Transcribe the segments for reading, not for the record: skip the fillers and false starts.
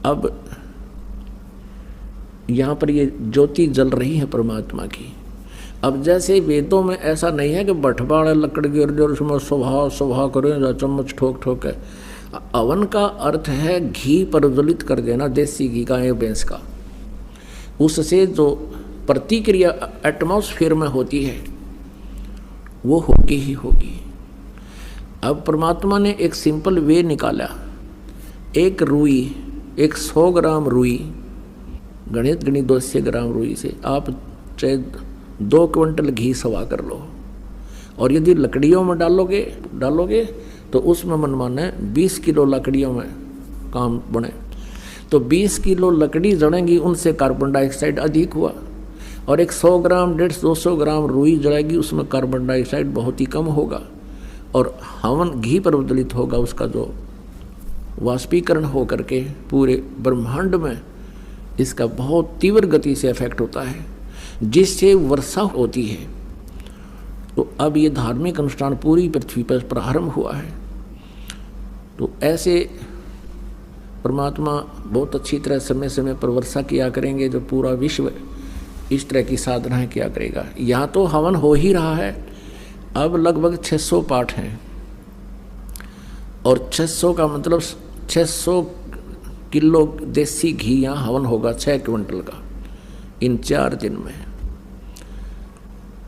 अब यहाँ पर ये ज्योति जल रही है परमात्मा की। अब जैसे वेदों में ऐसा नहीं है कि भटबाड़ लकड़ गिर जो उसमें सुबह सुबह करें चम्मच ठोक ठोक है। अवन का अर्थ है घी प्रज्वलित कर देना, देसी घी का या भैंस का। उससे जो प्रतिक्रिया एटमॉस्फेयर में होती है वो होगी ही होगी। अब परमात्मा ने एक सिंपल वे निकाला। एक रुई, एक 100 ग्राम रुई, गणित 200 ग्राम रुई से आप चाहे 2 क्विंटल घी सवा कर लो, और यदि लकड़ियों में डालोगे तो उसमें मनमाना 20 किलो लकड़ियों में काम बने। तो 20 किलो लकड़ी जड़ेंगी, उनसे कार्बन डाइऑक्साइड अधिक हुआ। और एक 100 ग्राम 150-200 ग्राम रुई जड़ेगी, उसमें कार्बन डाइऑक्साइड बहुत ही कम होगा। और हवन घी प्रज्वलित होगा, उसका जो वाष्पीकरण हो करके पूरे ब्रह्मांड में इसका बहुत तीव्र गति से इफेक्ट होता है, जिससे वर्षा होती है। तो अब ये धार्मिक अनुष्ठान पूरी पृथ्वी पर प्रारंभ हुआ है। तो ऐसे परमात्मा बहुत अच्छी तरह समय समय पर वर्षा किया करेंगे, जो पूरा विश्व इस तरह की साधनाएं किया करेगा। यहाँ तो हवन हो ही रहा है। अब लगभग 600 पाठ हैं, और 600 का मतलब 600 किलो देसी घी यहाँ हवन होगा, 6 क्विंटल का, इन 4 दिन में।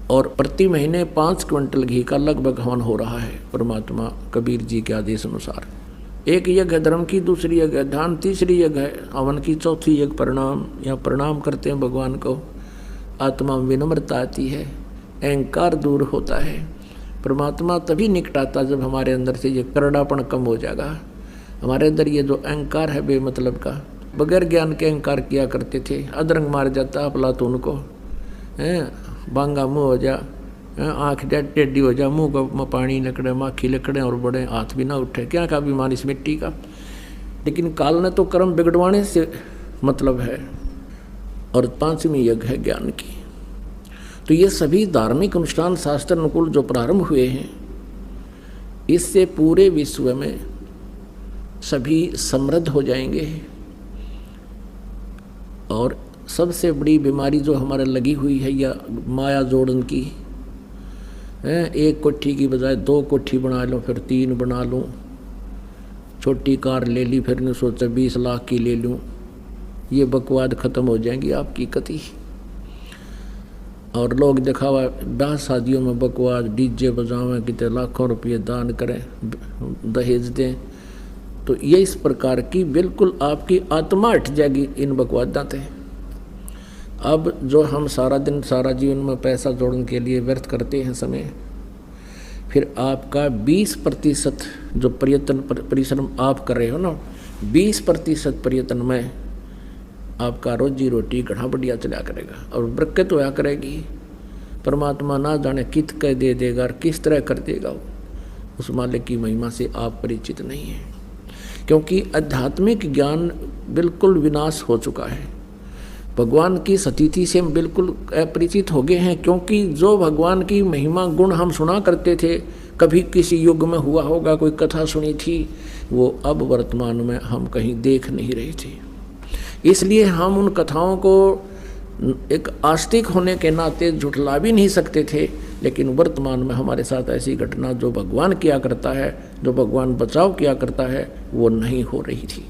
और प्रति महीने 5 क्विंटल घी का लगभग हवन हो रहा है परमात्मा कबीर जी के आदेश अनुसार। एक यज्ञ है धर्म की, दूसरी यज्ञ है ध्यान, तीसरी यज्ञ है हवन की, चौथी यज्ञ प्रणाम। या प्रणाम करते हैं भगवान को, आत्मा में विनम्रता आती है, अहंकार दूर होता है। परमात्मा तभी निकट आता जब हमारे अंदर से ये करड़ापन कम हो जाएगा। हमारे अंदर ये जो अहंकार है बेमतलब का, बगैर ज्ञान के अहंकार किया करते थे, अदरंग मार जाता अफलातून को, बांगा मुँह हो जा, आँख टेढ़ी हो जा, मुँह को पानी लकड़े, माखी लकड़े, और बड़े हाथ भी ना उठे, क्या का बीमारी इस मिट्टी का। लेकिन काल ने तो कर्म बिगड़वाने से मतलब है। और 5वीं यज्ञ है ज्ञान की। तो ये सभी धार्मिक अनुष्ठान शास्त्र अनुकूल जो प्रारंभ हुए हैं, इससे पूरे विश्व में सभी समृद्ध हो जाएंगे। और सबसे बड़ी बीमारी जो हमारे लगी हुई है, या माया जोड़न की है, एक कोठी की बजाय 2 कोठी बना लो, फिर 3 बना लूँ, छोटी कार ले ली, फिर ने सोचा 20 लाख की ले लूँ, ये बकवाद ख़त्म हो जाएंगी आपकी कति। और लोग दिखावा ब्याह शादियों में बकवाद, डीजे बजावें, कितने लाखों रुपये दान करें, दहेज दें। तो ये इस प्रकार की बिल्कुल आपकी आत्मा हट जाएगी इन बकवादात है। अब जो हम सारा दिन सारा जीवन में पैसा जोड़ने के लिए व्यर्थ करते हैं समय, फिर आपका 20% जो प्रयत्न परिश्रम आप कर रहे हो ना, 20% प्रयत्न में आपका रोजी रोटी घना बढ़िया चला करेगा और बरकत होया करेगी। परमात्मा ना जाने कित कह दे देगा और किस तरह कर देगा, उस मालिक की महिमा से आप परिचित नहीं हैं। क्योंकि आध्यात्मिक ज्ञान बिल्कुल विनाश हो चुका है। भगवान की स्थिति से हम बिल्कुल अपरिचित हो गए हैं। क्योंकि जो भगवान की महिमा गुण हम सुना करते थे, कभी किसी युग में हुआ होगा, कोई कथा सुनी थी, वो अब वर्तमान में हम कहीं देख नहीं रहे थे। इसलिए हम उन कथाओं को एक आस्तिक होने के नाते झुठला भी नहीं सकते थे। लेकिन वर्तमान में हमारे साथ ऐसी घटना जो भगवान किया करता है, जो भगवान बचाव किया करता है, वो नहीं हो रही थी।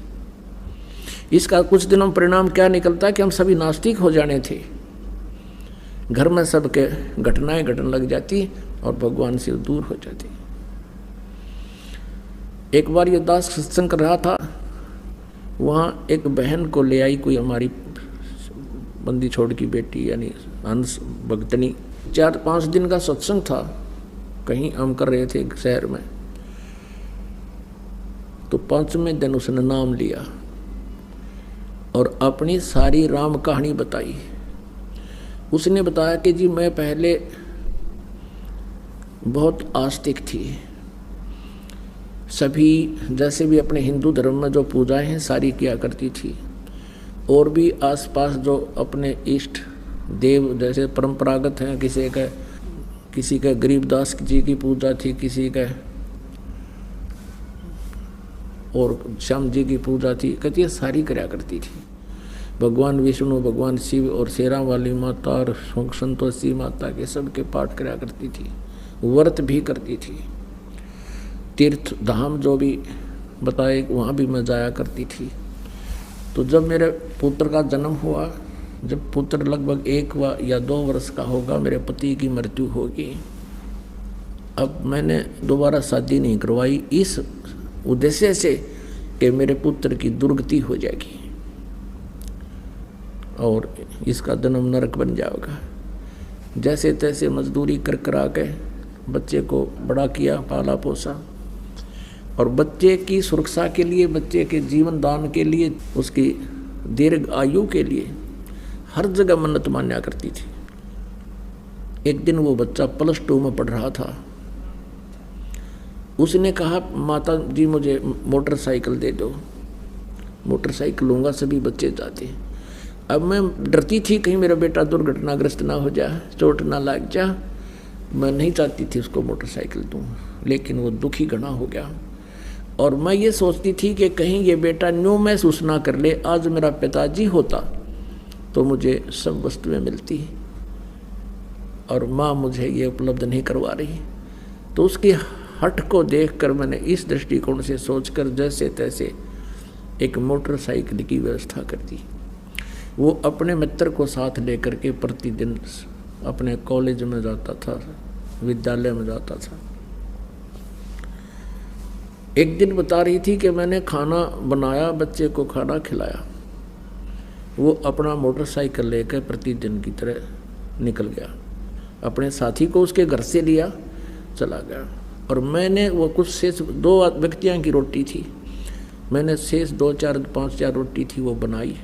इसका कुछ दिनों परिणाम क्या निकलता है कि हम सभी नास्तिक हो जाने थे। घर में सबके घटनाएं घटने लग जाती और भगवान से दूर हो जाती। एक बार ये दास सत्संग कर रहा था, वहाँ एक बहन को ले आई कोई हमारी बंदी छोड़ की बेटी, यानी हंस भक्तनी। 4-5 दिन का सत्संग था, कहीं हम कर रहे थे शहर में। तो 5वें दिन उसने नाम लिया और अपनी सारी राम कहानी बताई। उसने बताया कि जी मैं पहले बहुत आस्तिक थी, सभी जैसे भी अपने हिंदू धर्म में जो पूजाएं हैं सारी किया करती थी, और भी आसपास जो अपने इष्ट देव जैसे परंपरागत हैं, किसी का गरीबदास जी की पूजा थी, किसी का और श्याम जी की पूजा थी, कहती है सारी कराया करती थी। भगवान विष्णु, भगवान शिव और शेरा वाली माता और संतोषी माता के सबके पाठ कराया करती थी, व्रत भी करती थी। तीर्थ धाम जो भी बताए वहाँ भी मैं जाया करती थी। तो जब मेरे पुत्र का जन्म हुआ, जब पुत्र लगभग 1 या 2 वर्ष का होगा, मेरे पति की मृत्यु होगी। अब मैंने दोबारा शादी नहीं करवाई इस उद्देश्य से कि मेरे पुत्र की दुर्गति हो जाएगी और इसका जन्म नरक बन जाएगा। जैसे तैसे मजदूरी कर करा के बच्चे को बड़ा किया, पाला पोसा, और बच्चे की सुरक्षा के लिए, बच्चे के जीवन दान के लिए, उसकी दीर्घ आयु के लिए हर जगह मन्नत मान्या करती थी। एक दिन वो बच्चा +2 में पढ़ रहा था। उसने कहा, माता जी मुझे मोटरसाइकिल दे दो। मोटरसाइकिल लूँगा, सभी बच्चे जाते। अब मैं डरती थी कहीं मेरा बेटा दुर्घटनाग्रस्त ना हो जाए, चोट ना लग जा। मैं नहीं चाहती थी उसको मोटरसाइकिल दूँ, लेकिन वो दुखी घना हो गया। और मैं ये सोचती थी कि कहीं ये बेटा न्यू महसूस ना कर ले, आज मेरा पिताजी होता तो मुझे सब वस्तुएं मिलती और माँ मुझे ये उपलब्ध नहीं करवा रही। तो उसकी हट को देखकर मैंने इस दृष्टिकोण से सोचकर जैसे तैसे एक मोटरसाइकिल की व्यवस्था कर दी। वो अपने मित्र को साथ लेकर के प्रतिदिन अपने कॉलेज में जाता था, विद्यालय में जाता था। एक दिन बता रही थी कि मैंने खाना बनाया, बच्चे को खाना खिलाया। वो अपना मोटरसाइकिल लेकर प्रतिदिन की तरह निकल गया, अपने साथी को उसके घर से लिया, चला गया। और मैंने वो कुछ शेष 2 व्यक्तियों की रोटी थी, मैंने शेष 2-4-5 रोटी थी वो बनाई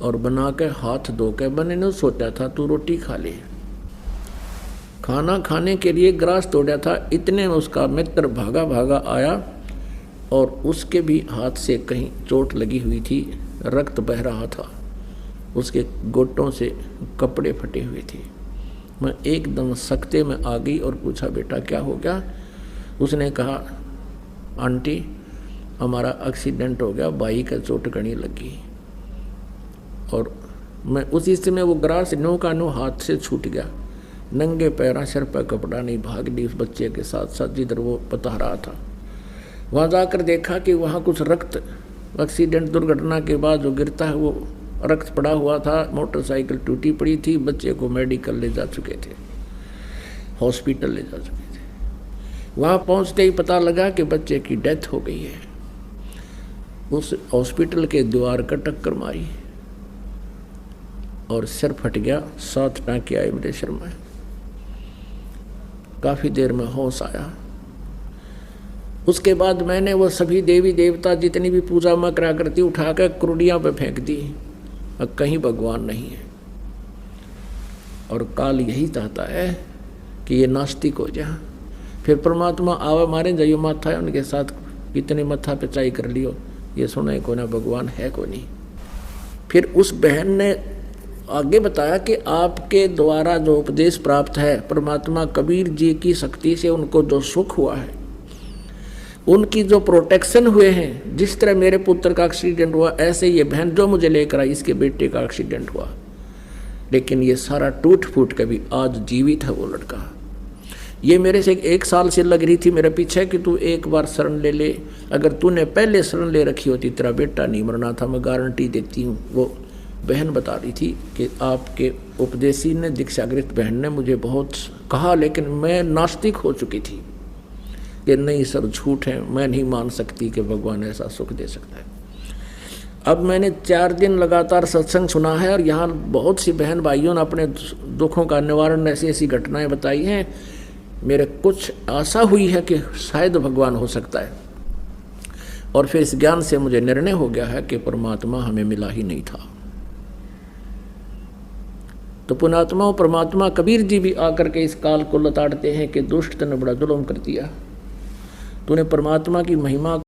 और बना के हाथ धो के मैंने नहीं सोचा था तू रोटी खा ले। खाना खाने के लिए ग्रास तोड़ा था, इतने में उसका मित्र भागा भागा आया और उसके भी हाथ से कहीं चोट लगी हुई थी, रक्त बह रहा था, उसके गोटों से कपड़े फटे हुए थे। मैं एकदम सख्ते में आ गई और पूछा, बेटा क्या हो गया? उसने कहा, आंटी हमारा एक्सीडेंट हो गया, बाई का चोट कहीं लगी। और मैं उसी समय वो ग्रास नो का नो हाथ से छूट गया, नंगे पैरा, सिर पर कपड़ा नहीं, भाग ली उस बच्चे के साथ साथ जिधर वो बता रहा था। वहाँ जाकर देखा कि वहाँ कुछ रक्त, एक्सीडेंट दुर्घटना के बाद जो गिरता है वो रक्त पड़ा हुआ था, मोटरसाइकिल टूटी पड़ी थी, बच्चे को मेडिकल ले जा चुके थे, हॉस्पिटल ले जा चुके थे। वहाँ पहुँचते ही पता लगा कि बच्चे की डेथ हो गई है। उस हॉस्पिटल के द्वार का टक्कर मारी और सिर फट गया, 7 टाँके आए मेरे सिर में। काफ़ी देर में होश आया। उसके बाद मैंने वो सभी देवी देवता जितनी भी पूजा मैं करा करती उठा कर कुर्डियाँ पे फेंक दी, अब कहीं भगवान नहीं है। और काल यही चाहता है कि ये नास्तिक हो जाए, फिर परमात्मा आवा मारे जाइयो माथा है उनके साथ, कितने मत्था पे चाई कर लियो, ये सुना को ना भगवान है को नहीं। फिर उस बहन ने आगे बताया कि आपके द्वारा जो उपदेश प्राप्त है, परमात्मा कबीर जी की शक्ति से उनको जो सुख हुआ है, उनकी जो प्रोटेक्शन हुए हैं, जिस तरह मेरे पुत्र का एक्सीडेंट हुआ ऐसे ये बहन जो मुझे लेकर आई, इसके बेटे का एक्सीडेंट हुआ, लेकिन ये सारा टूट फूट के भी आज जीवित है वो लड़का। ये मेरे से 1 साल से लग रही थी मेरे पीछे कि तू एक बार शरण ले ले, अगर तूने पहले शरण ले रखी होती तेरा बेटा नहीं मरना था, मैं गारंटी देती हूँ। वो बहन बता रही थी कि आपके उपदेशी ने, दीक्षागृत बहन ने मुझे बहुत कहा, लेकिन मैं नास्तिक हो चुकी थी कि नहीं सर झूठ है, मैं नहीं मान सकती कि भगवान ऐसा सुख दे सकता है। अब मैंने 4 दिन लगातार सत्संग सुना है और यहाँ बहुत सी बहन भाइयों ने अपने दुखों का निवारण, ऐसी ऐसी घटनाएं बताई हैं। मेरे कुछ आशा हुई है कि शायद भगवान हो सकता है, और फिर इस ज्ञान से मुझे निर्णय हो गया है कि परमात्मा हमें मिला ही नहीं था। तो पुणात्मा परमात्मा कबीर जी भी आकर के इस काल को लताड़ते हैं कि दुष्ट ने बड़ा जुल्म कर दिया, तूने परमात्मा की महिमा